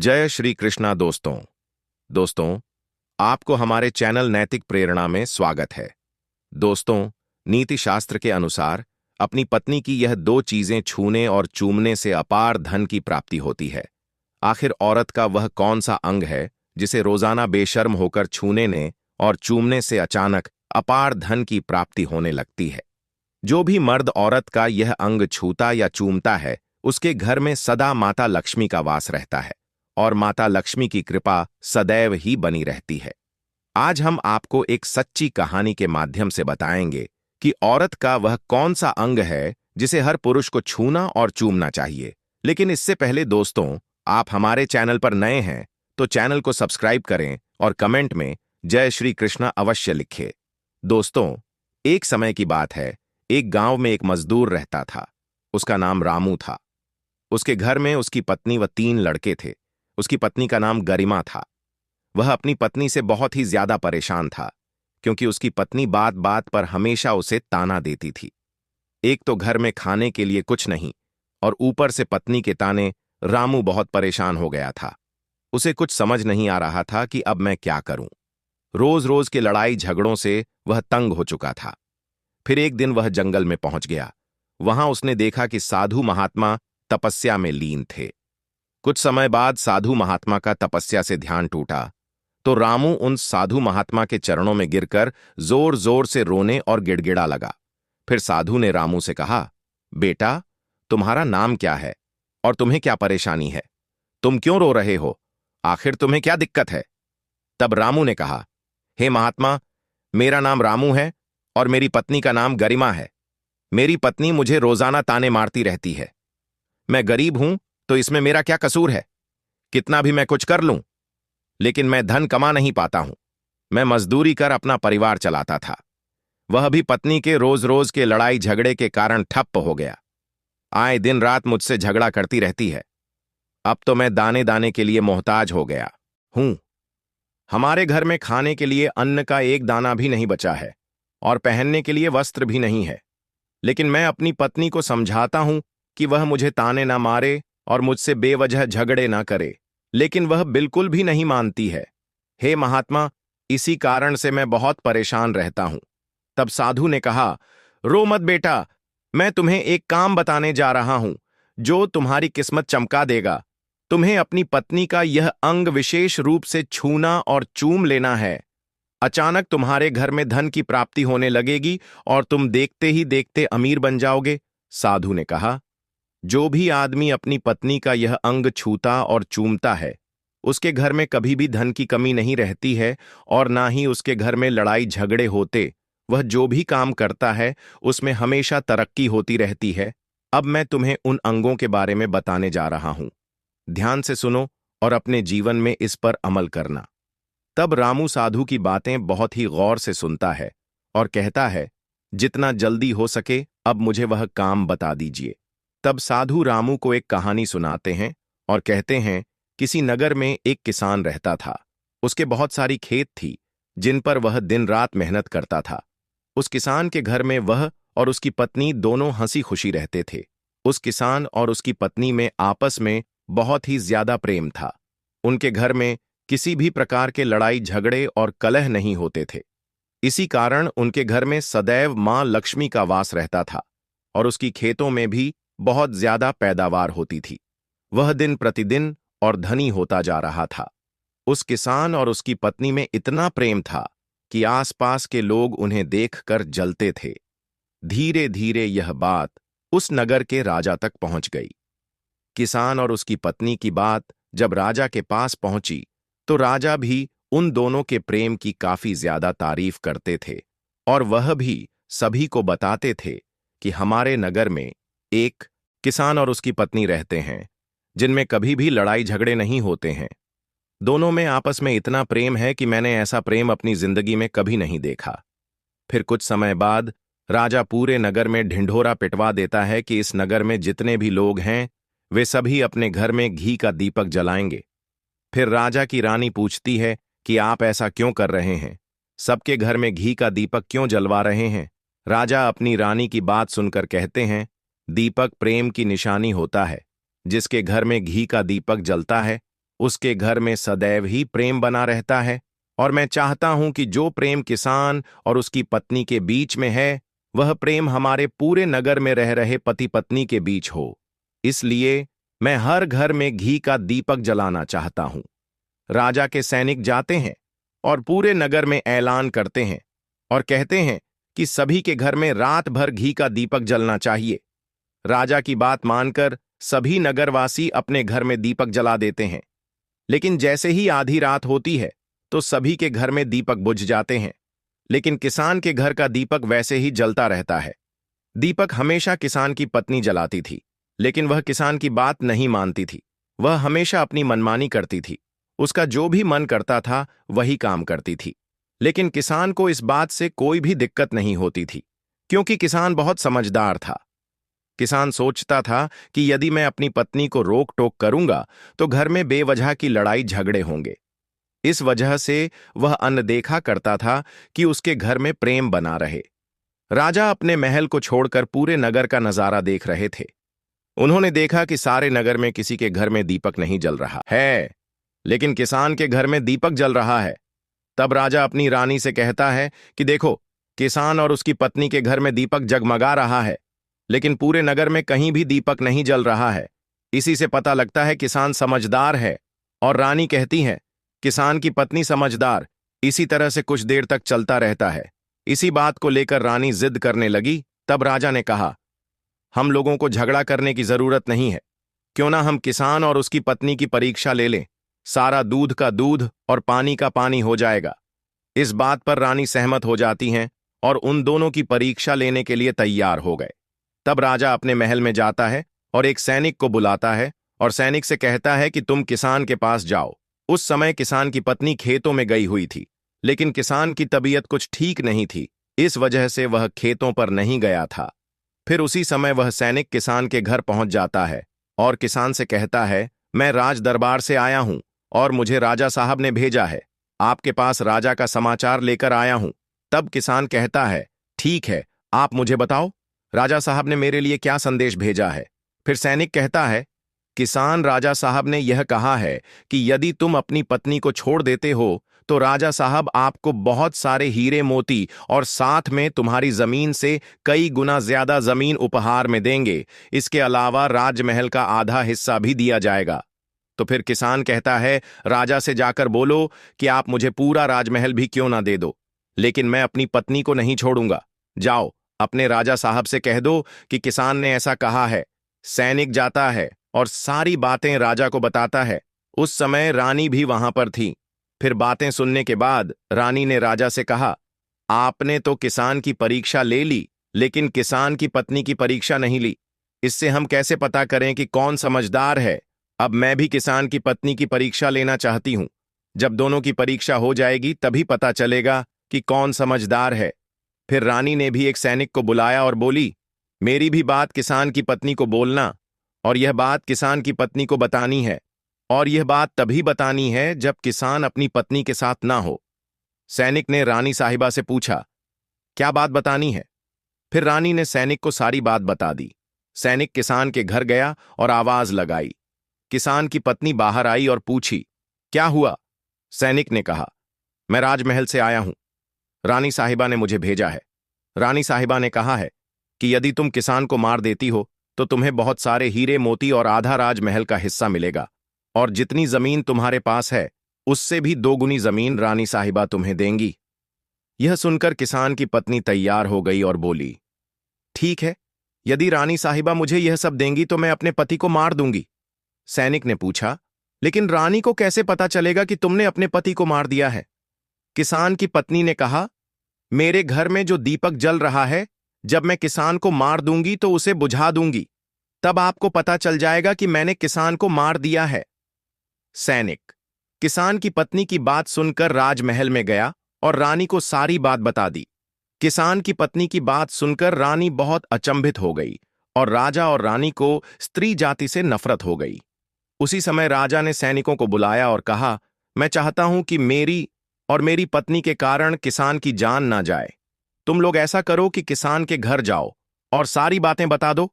जय श्री कृष्णा दोस्तों, आपको हमारे चैनल नैतिक प्रेरणा में स्वागत है। दोस्तों, नीति शास्त्र के अनुसार अपनी पत्नी की यह दो चीजें छूने और चूमने से अपार धन की प्राप्ति होती है। आखिर औरत का वह कौन सा अंग है जिसे रोजाना बेशर्म होकर छूने ने और चूमने से अचानक अपार धन की प्राप्ति होने लगती है? जो भी मर्द औरत का यह अंग छूता या चूमता है, उसके घर में सदा माता लक्ष्मी का वास रहता है और माता लक्ष्मी की कृपा सदैव ही बनी रहती है। आज हम आपको एक सच्ची कहानी के माध्यम से बताएंगे कि औरत का वह कौन सा अंग है जिसे हर पुरुष को छूना और चूमना चाहिए। लेकिन इससे पहले दोस्तों, आप हमारे चैनल पर नए हैं तो चैनल को सब्सक्राइब करें और कमेंट में जय श्री कृष्णा अवश्य लिखें। दोस्तों, एक समय की बात है, एक गांव में एक मजदूर रहता था। उसका नाम रामू था। उसके घर में उसकी पत्नी व 3 लड़के थे। उसकी पत्नी का नाम गरिमा था। वह अपनी पत्नी से बहुत ही ज्यादा परेशान था, क्योंकि उसकी पत्नी बात बात पर हमेशा उसे ताना देती थी। एक तो घर में खाने के लिए कुछ नहीं, और ऊपर से पत्नी के ताने। रामू बहुत परेशान हो गया था। उसे कुछ समझ नहीं आ रहा था कि अब मैं क्या करूं। रोज रोज के लड़ाई झगड़ों से वह तंग हो चुका था। फिर एक दिन वह जंगल में पहुंच गया। वहां उसने देखा कि साधु महात्मा तपस्या में लीन थे। कुछ समय बाद साधु महात्मा का तपस्या से ध्यान टूटा तो रामू उन साधु महात्मा के चरणों में गिरकर जोर जोर से रोने और गिड़गिड़ा लगा। फिर साधु ने रामू से कहा, बेटा, तुम्हारा नाम क्या है और तुम्हें क्या परेशानी है? तुम क्यों रो रहे हो? आखिर तुम्हें क्या दिक्कत है? तब रामू ने कहा, हे महात्मा, मेरा नाम रामू है और मेरी पत्नी का नाम गरिमा है। मेरी पत्नी मुझे रोजाना ताने मारती रहती है। मैं गरीब हूं तो इसमें मेरा क्या कसूर है? कितना भी मैं कुछ कर लूं, लेकिन मैं धन कमा नहीं पाता हूं। मैं मजदूरी कर अपना परिवार चलाता था। वह भी पत्नी के रोज रोज के लड़ाई झगड़े के कारण ठप्प हो गया। आए दिन रात मुझसे झगड़ा करती रहती है। अब तो मैं दाने दाने के लिए मोहताज हो गया हूं। हमारे घर में खाने के लिए अन्न का एक दाना भी नहीं बचा है और पहनने के लिए वस्त्र भी नहीं है। लेकिन मैं अपनी पत्नी को समझाता हूं कि वह मुझे ताने ना मारे और मुझसे बेवजह झगड़े ना करे, लेकिन वह बिल्कुल भी नहीं मानती है। हे महात्मा, इसी कारण से मैं बहुत परेशान रहता हूं। तब साधु ने कहा, रो मत बेटा, मैं तुम्हें एक काम बताने जा रहा हूं जो तुम्हारी किस्मत चमका देगा। तुम्हें अपनी पत्नी का यह अंग विशेष रूप से छूना और चूम लेना है। अचानक तुम्हारे घर में धन की प्राप्ति होने लगेगी और तुम देखते ही देखते अमीर बन जाओगे। साधु ने कहा, जो भी आदमी अपनी पत्नी का यह अंग छूता और चूमता है, उसके घर में कभी भी धन की कमी नहीं रहती है और ना ही उसके घर में लड़ाई झगड़े होते। वह जो भी काम करता है उसमें हमेशा तरक्की होती रहती है। अब मैं तुम्हें उन अंगों के बारे में बताने जा रहा हूं। ध्यान से सुनो और अपने जीवन में इस पर अमल करना। तब रामू साधु की बातें बहुत ही गौर से सुनता है और कहता है, जितना जल्दी हो सके अब मुझे वह काम बता दीजिए। तब साधु रामू को एक कहानी सुनाते हैं और कहते हैं, किसी नगर में एक किसान रहता था। उसके बहुत सारी खेत थी जिन पर वह दिन रात मेहनत करता था। उस किसान के घर में वह और उसकी पत्नी दोनों हंसी खुशी रहते थे। उस किसान और उसकी पत्नी में आपस में बहुत ही ज्यादा प्रेम था। उनके घर में किसी भी प्रकार के लड़ाई झगड़े और कलह नहीं होते थे। इसी कारण उनके घर में सदैव मां लक्ष्मी का वास रहता था और उसकी खेतों में भी बहुत ज्यादा पैदावार होती थी। वह दिन प्रतिदिन और धनी होता जा रहा था। उस किसान और उसकी पत्नी में इतना प्रेम था कि आसपास के लोग उन्हें देखकर जलते थे। धीरे धीरे यह बात उस नगर के राजा तक पहुंच गई। किसान और उसकी पत्नी की बात जब राजा के पास पहुंची तो राजा भी उन दोनों के प्रेम की काफी ज्यादा तारीफ करते थे और वह भी सभी को बताते थे कि हमारे नगर में एक किसान और उसकी पत्नी रहते हैं जिनमें कभी भी लड़ाई झगड़े नहीं होते हैं। दोनों में आपस में इतना प्रेम है कि मैंने ऐसा प्रेम अपनी जिंदगी में कभी नहीं देखा। फिर कुछ समय बाद राजा पूरे नगर में ढिंढोरा पिटवा देता है कि इस नगर में जितने भी लोग हैं वे सभी अपने घर में घी का दीपक जलाएंगे। फिर राजा की रानी पूछती है कि आप ऐसा क्यों कर रहे हैं? सबके घर में घी का दीपक क्यों जलवा रहे हैं? राजा अपनी रानी की बात सुनकर कहते हैं, दीपक प्रेम की निशानी होता है। जिसके घर में घी का दीपक जलता है उसके घर में सदैव ही प्रेम बना रहता है, और मैं चाहता हूं कि जो प्रेम किसान और उसकी पत्नी के बीच में है, वह प्रेम हमारे पूरे नगर में रह रहे पति पत्नी के बीच हो। इसलिए मैं हर घर में घी का दीपक जलाना चाहता हूं। राजा के सैनिक जाते हैं और पूरे नगर में ऐलान करते हैं और कहते हैं कि सभी के घर में रात भर घी का दीपक जलना चाहिए। राजा की बात मानकर सभी नगरवासी अपने घर में दीपक जला देते हैं, लेकिन जैसे ही आधी रात होती है तो सभी के घर में दीपक बुझ जाते हैं, लेकिन किसान के घर का दीपक वैसे ही जलता रहता है। दीपक हमेशा किसान की पत्नी जलाती थी, लेकिन वह किसान की बात नहीं मानती थी। वह हमेशा अपनी मनमानी करती थी। उसका जो भी मन करता था वही काम करती थी। लेकिन किसान को इस बात से कोई भी दिक्कत नहीं होती थी, क्योंकि किसान बहुत समझदार था। किसान सोचता था कि यदि मैं अपनी पत्नी को रोक टोक करूंगा तो घर में बेवजह की लड़ाई झगड़े होंगे। इस वजह से वह अनदेखा करता था कि उसके घर में प्रेम बना रहे। राजा अपने महल को छोड़कर पूरे नगर का नजारा देख रहे थे। उन्होंने देखा कि सारे नगर में किसी के घर में दीपक नहीं जल रहा है, लेकिन किसान के घर में दीपक जल रहा है। तब राजा अपनी रानी से कहता है कि देखो, किसान और उसकी पत्नी के घर में दीपक जगमगा रहा है, लेकिन पूरे नगर में कहीं भी दीपक नहीं जल रहा है। इसी से पता लगता है किसान समझदार है। और रानी कहती है, किसान की पत्नी समझदार। इसी तरह से कुछ देर तक चलता रहता है। इसी बात को लेकर रानी जिद करने लगी। तब राजा ने कहा, हम लोगों को झगड़ा करने की जरूरत नहीं है। क्यों ना हम किसान और उसकी पत्नी की परीक्षा ले लें। सारा दूध का दूध और पानी का पानी हो जाएगा। इस बात पर रानी सहमत हो जाती हैं और उन दोनों की परीक्षा लेने के लिए तैयार हो गए। तब राजा अपने महल में जाता है और एक सैनिक को बुलाता है और सैनिक से कहता है कि तुम किसान के पास जाओ। उस समय किसान की पत्नी खेतों में गई हुई थी, लेकिन किसान की तबीयत कुछ ठीक नहीं थी। इस वजह से वह खेतों पर नहीं गया था। फिर उसी समय वह सैनिक किसान के घर पहुंच जाता है और किसान से कहता है, मैं राज दरबार से आया हूं और मुझे राजा साहब ने भेजा है। आपके पास राजा का समाचार लेकर आया हूं। तब किसान कहता है, ठीक है, आप मुझे बताओ, राजा साहब ने मेरे लिए क्या संदेश भेजा है। फिर सैनिक कहता है, किसान, राजा साहब ने यह कहा है कि यदि तुम अपनी पत्नी को छोड़ देते हो तो राजा साहब आपको बहुत सारे हीरे मोती और साथ में तुम्हारी जमीन से कई गुना ज्यादा जमीन उपहार में देंगे। इसके अलावा राजमहल का आधा हिस्सा भी दिया जाएगा। तो फिर किसान कहता है, राजा से जाकर बोलो कि आप मुझे पूरा राजमहल भी क्यों ना दे दो, लेकिन मैं अपनी पत्नी को नहीं छोड़ूंगा। जाओ, अपने राजा साहब से कह दो कि किसान ने ऐसा कहा है। सैनिक जाता है और सारी बातें राजा को बताता है। उस समय रानी भी वहां पर थी। फिर बातें सुनने के बाद रानी ने राजा से कहा, आपने तो किसान की परीक्षा ले ली, लेकिन किसान की पत्नी की परीक्षा नहीं ली। इससे हम कैसे पता करें कि कौन समझदार है। अब मैं भी किसान की पत्नी की परीक्षा लेना चाहती हूं। जब दोनों की परीक्षा हो जाएगी तभी पता चलेगा कि कौन समझदार है। फिर रानी ने भी एक सैनिक को बुलाया और बोली, मेरी भी बात किसान की पत्नी को बोलना, और यह बात किसान की पत्नी को बतानी है, और यह बात तभी बतानी है जब किसान अपनी पत्नी के साथ ना हो। सैनिक ने रानी साहिबा से पूछा, क्या बात बतानी है। फिर रानी ने सैनिक को सारी बात बता दी। सैनिक किसान के घर गया और आवाज लगाई। किसान की पत्नी बाहर आई और पूछी, क्या हुआ। सैनिक ने कहा, मैं राजमहल से आया हूं। रानी साहिबा ने मुझे भेजा है। रानी साहिबा ने कहा है कि यदि तुम किसान को मार देती हो तो तुम्हें बहुत सारे हीरे मोती और आधा राजमहल का हिस्सा मिलेगा, और जितनी जमीन तुम्हारे पास है उससे भी 2 गुनी जमीन रानी साहिबा तुम्हें देंगी। यह सुनकर किसान की पत्नी तैयार हो गई और बोली, ठीक है, यदि रानी साहिबा मुझे यह सब देंगी तो मैं अपने पति को मार दूंगी। सैनिक ने पूछा, लेकिन रानी को कैसे पता चलेगा कि तुमने अपने पति को मार दिया है। किसान की पत्नी ने कहा, मेरे घर में जो दीपक जल रहा है, जब मैं किसान को मार दूंगी तो उसे बुझा दूंगी, तब आपको पता चल जाएगा कि मैंने किसान को मार दिया है। सैनिक किसान की पत्नी की बात सुनकर राजमहल में गया और रानी को सारी बात बता दी। किसान की पत्नी की बात सुनकर रानी बहुत अचंभित हो गई और राजा और रानी को स्त्री जाति से नफरत हो गई। उसी समय राजा ने सैनिकों को बुलाया और कहा, मैं चाहता हूं कि मेरी और मेरी पत्नी के कारण किसान की जान ना जाए। तुम लोग ऐसा करो कि किसान के घर जाओ और सारी बातें बता दो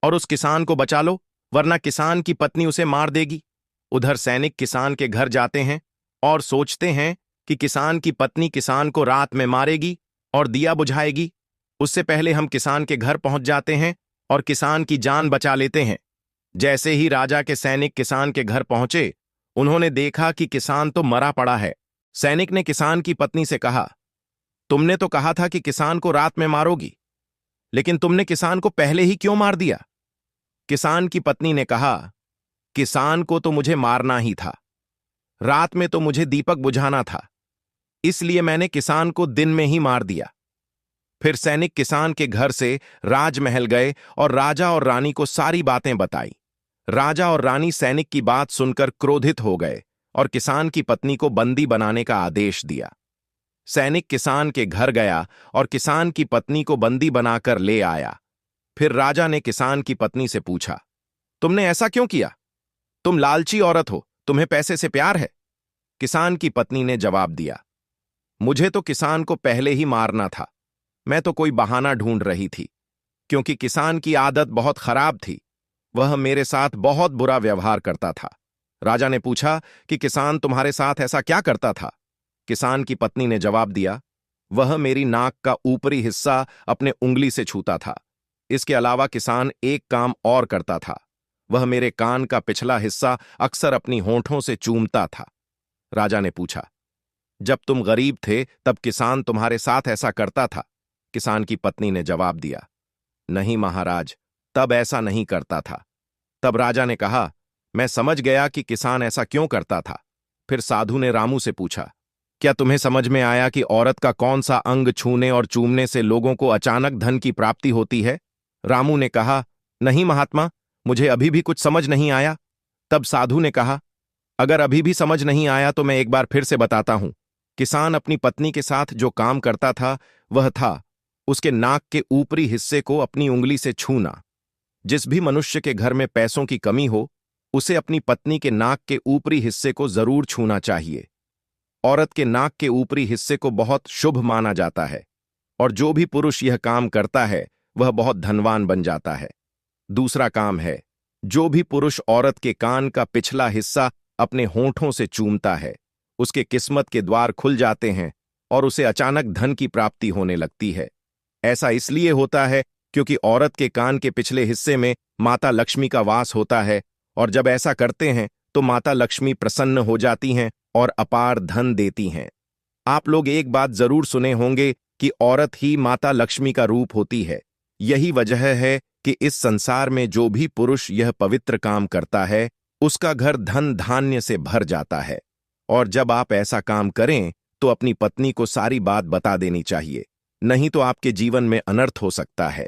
और उस किसान को बचा लो, वरना किसान की पत्नी उसे मार देगी। उधर सैनिक किसान के घर जाते हैं और सोचते हैं कि किसान की पत्नी किसान को रात में मारेगी और दिया बुझाएगी। उससे पहले हम किसान के घर पहुंच जाते हैं और किसान की जान बचा लेते हैं। जैसे ही राजा के सैनिक किसान के घर पहुंचे, उन्होंने देखा कि किसान तो मरा पड़ा है। सैनिक ने किसान की पत्नी से कहा, तुमने तो कहा था कि किसान को रात में मारोगी, लेकिन तुमने किसान को पहले ही क्यों मार दिया? किसान की पत्नी ने कहा, किसान को तो मुझे मारना ही था, रात में तो मुझे दीपक बुझाना था, इसलिए मैंने किसान को दिन में ही मार दिया। फिर सैनिक किसान के घर से राजमहल गए और राजा और रानी को सारी बातें बताई। राजा और रानी सैनिक की बात सुनकर क्रोधित हो गए और किसान की पत्नी को बंदी बनाने का आदेश दिया। सैनिक किसान के घर गया और किसान की पत्नी को बंदी बनाकर ले आया। फिर राजा ने किसान की पत्नी से पूछा, तुमने ऐसा क्यों किया? तुम लालची औरत हो, तुम्हें पैसे से प्यार है? किसान की पत्नी ने जवाब दिया, मुझे तो किसान को पहले ही मारना था, मैं तो कोई बहाना ढूंढ रही थी, क्योंकि किसान की आदत बहुत खराब थी, वह मेरे साथ बहुत बुरा व्यवहार करता था। राजा ने पूछा कि किसान तुम्हारे साथ ऐसा क्या करता था? किसान की पत्नी ने जवाब दिया, वह मेरी नाक का ऊपरी हिस्सा अपने उंगली से छूता था। इसके अलावा किसान एक काम और करता था, वह मेरे कान का पिछला हिस्सा अक्सर अपनी होंठों से चूमता था। राजा ने पूछा, जब तुम गरीब थे तब किसान तुम्हारे साथ ऐसा करता था? किसान की पत्नी ने जवाब दिया, नहीं महाराज, तब ऐसा नहीं करता था। तब राजा ने कहा, मैं समझ गया कि किसान ऐसा क्यों करता था। फिर साधु ने रामू से पूछा, क्या तुम्हें समझ में आया कि औरत का कौन सा अंग छूने और चूमने से लोगों को अचानक धन की प्राप्ति होती है? रामू ने कहा, नहीं महात्मा, मुझे अभी भी कुछ समझ नहीं आया। तब साधु ने कहा, अगर अभी भी समझ नहीं आया तो मैं एक बार फिर से बताता हूं। किसान अपनी पत्नी के साथ जो काम करता था वह था उसके नाक के ऊपरी हिस्से को अपनी उंगली से छूना। जिस भी मनुष्य के घर में पैसों की कमी हो, उसे अपनी पत्नी के नाक के ऊपरी हिस्से को जरूर छूना चाहिए। औरत के नाक के ऊपरी हिस्से को बहुत शुभ माना जाता है और जो भी पुरुष यह काम करता है वह बहुत धनवान बन जाता है। दूसरा काम है, जो भी पुरुष औरत के कान का पिछला हिस्सा अपने होंठों से चूमता है, उसके किस्मत के द्वार खुल जाते हैं और उसे अचानक धन की प्राप्ति होने लगती है। ऐसा इसलिए होता है क्योंकि औरत के कान के पिछले हिस्से में माता लक्ष्मी का वास होता है और जब ऐसा करते हैं तो माता लक्ष्मी प्रसन्न हो जाती हैं और अपार धन देती हैं। आप लोग एक बात जरूर सुने होंगे कि औरत ही माता लक्ष्मी का रूप होती है। यही वजह है कि इस संसार में जो भी पुरुष यह पवित्र काम करता है उसका घर धन धान्य से भर जाता है। और जब आप ऐसा काम करें तो अपनी पत्नी को सारी बात बता देनी चाहिए, नहीं तो आपके जीवन में अनर्थ हो सकता है।